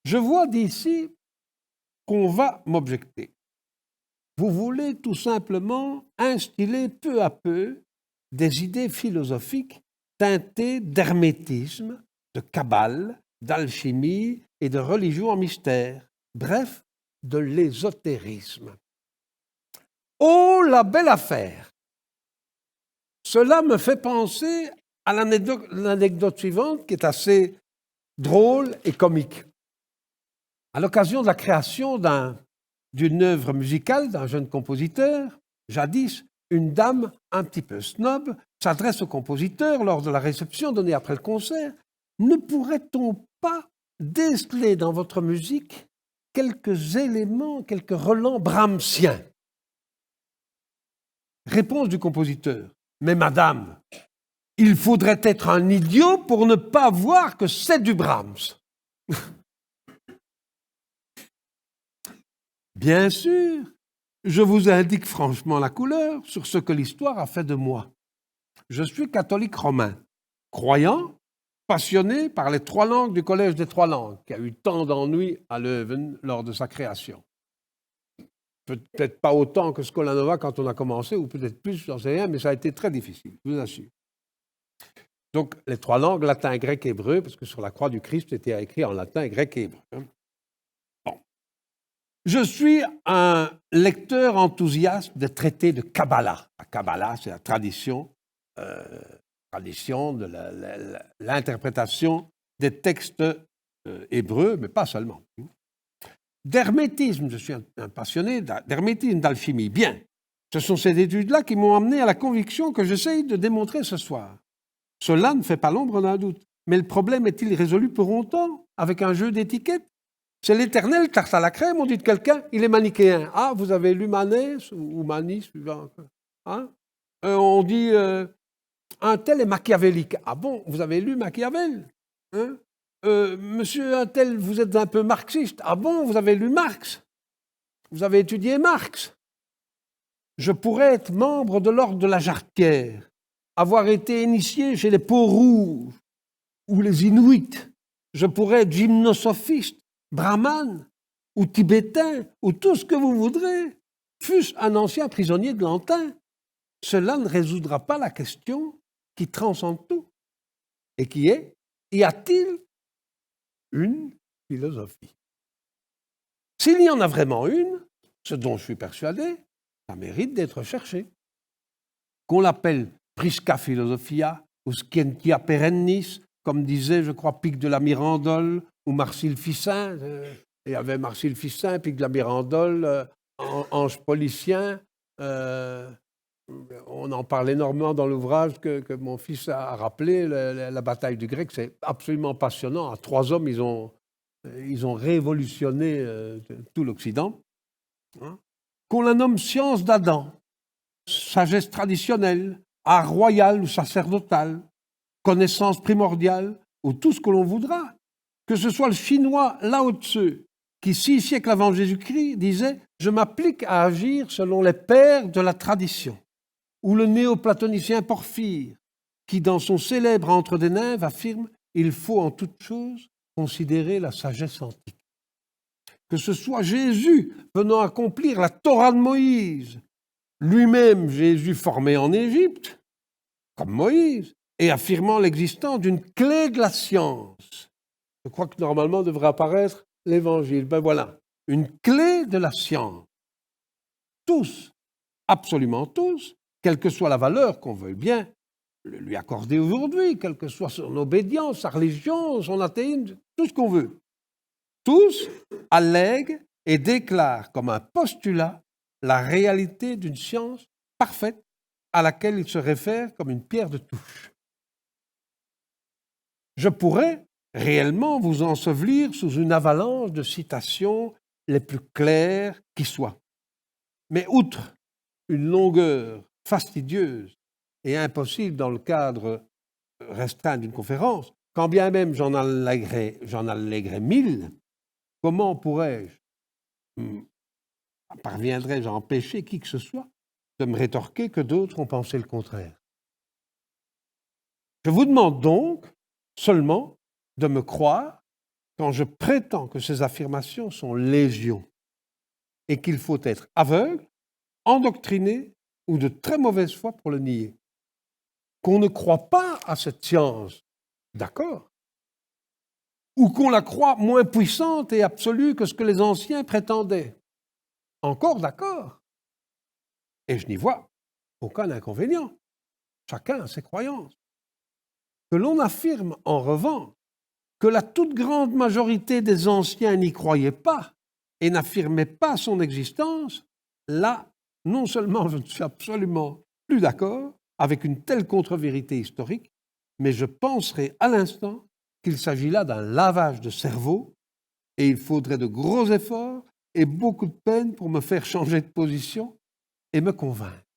Je vois d'ici qu'on va m'objecter. Vous voulez tout simplement instiller peu à peu des idées philosophiques teintées d'hermétisme, de cabale, d'alchimie et de religion en mystère, bref, de l'ésotérisme. Oh, la belle affaire! Cela me fait penser à l'anecdote suivante qui est assez drôle et comique. À l'occasion de la création d'une œuvre musicale d'un jeune compositeur, jadis, une dame un petit peu snob s'adresse au compositeur lors de la réception donnée après le concert. Ne pourrait-on pas déceler dans votre musique quelques éléments, quelques relents brahmsiens? Réponse du compositeur. Mais madame, il faudrait être un idiot pour ne pas voir que c'est du Brahms. Bien sûr, je vous indique franchement la couleur sur ce que l'histoire a fait de moi. Je suis catholique romain, croyant, passionné par les 3 langues du Collège des 3 langues, qui a eu tant d'ennuis à Leuven lors de sa création. Peut-être pas autant que Scolanova quand on a commencé, ou peut-être plus, j'en sais rien, mais ça a été très difficile, je vous assure. Donc, les 3 langues, latin, grec, hébreu, parce que sur la croix du Christ, c'était écrit en latin, grec et hébreu. Bon. Je suis un lecteur enthousiaste des traités de Kabbalah. La Kabbalah, c'est la tradition de l'interprétation des textes hébreux, mais pas seulement. D'hermétisme, je suis un passionné d'hermétisme, d'alchimie. Bien, ce sont ces études-là qui m'ont amené à la conviction que j'essaye de démontrer ce soir. Cela ne fait pas l'ombre d'un doute. Mais le problème est-il résolu pour longtemps, avec un jeu d'étiquettes? C'est l'éternel tarte à la crème, on dit de quelqu'un, il est manichéen. Ah, vous avez lu Manès ou Manis, suivant. Hein? On dit, un tel est machiavélique. Ah bon, vous avez lu Machiavel? Hein? Monsieur un tel, vous êtes un peu marxiste. Ah bon, vous avez lu Marx? Vous avez étudié Marx? Je pourrais être membre de l'ordre de la Jarretière, avoir été initié chez les Peaux-Rouges ou les Inuits. Je pourrais être gymnosophiste, brahmane ou tibétain ou tout ce que vous voudrez, fût-ce un ancien prisonnier de l'Antin. Cela ne résoudra pas la question qui transcende tout et qui est: y a-t-il une philosophie? S'il y en a vraiment une, ce dont je suis persuadé, ça mérite d'être cherché. Qu'on l'appelle Prisca Philosophia ou Scientia Perennis, comme disait, je crois, Pic de la Mirandole ou Marcille Ficin. Il y avait Marcille Ficin, Pic de la Mirandole, Ange Policien. On en parle énormément dans l'ouvrage que mon fils a rappelé, la bataille du grec. C'est absolument passionnant. À 3 hommes, ils ont révolutionné tout l'Occident. Hein? Qu'on la nomme science d'Adam, sagesse traditionnelle, art royal ou sacerdotal, connaissance primordiale, ou tout ce que l'on voudra. Que ce soit le chinois Lao Tzu, qui 6 siècles avant Jésus-Christ disait « Je m'applique à agir selon les pères de la tradition », ou le néoplatonicien Porphyre, qui dans son célèbre Entre des nymphes affirme « Il faut en toute chose considérer la sagesse antique ». Que ce soit Jésus venant accomplir la Torah de Moïse, lui-même Jésus formé en Égypte, comme Moïse, et affirmant l'existence d'une clé de la science. Je crois que normalement devrait apparaître l'Évangile. Ben voilà, une clé de la science. Tous, absolument tous, quelle que soit la valeur qu'on veuille bien lui accorder aujourd'hui, quelle que soit son obédience, sa religion, son athéisme, tout ce qu'on veut. Tous allèguent et déclarent comme un postulat la réalité d'une science parfaite à laquelle ils se réfèrent comme une pierre de touche. Je pourrais réellement vous ensevelir sous une avalanche de citations les plus claires qui soient. Mais outre une longueur fastidieuse et impossible dans le cadre restreint d'une conférence, quand bien même j'en alléguerais 1000, comment pourrais-je, parviendrais-je à empêcher qui que ce soit de me rétorquer que d'autres ont pensé le contraire? Je vous demande donc seulement de me croire quand je prétends que ces affirmations sont légion et qu'il faut être aveugle, endoctriné ou de très mauvaise foi pour le nier. Qu'on ne croit pas à cette science, d'accord, ou qu'on la croit moins puissante et absolue que ce que les anciens prétendaient, encore d'accord. Et je n'y vois aucun inconvénient. Chacun a ses croyances. Que l'on affirme en revanche que la toute grande majorité des anciens n'y croyaient pas et n'affirmaient pas son existence, là, non seulement je ne suis absolument plus d'accord avec une telle contre-vérité historique, mais je penserai à l'instant qu'il s'agit là d'un lavage de cerveau et il faudrait de gros efforts et beaucoup de peine pour me faire changer de position et me convaincre.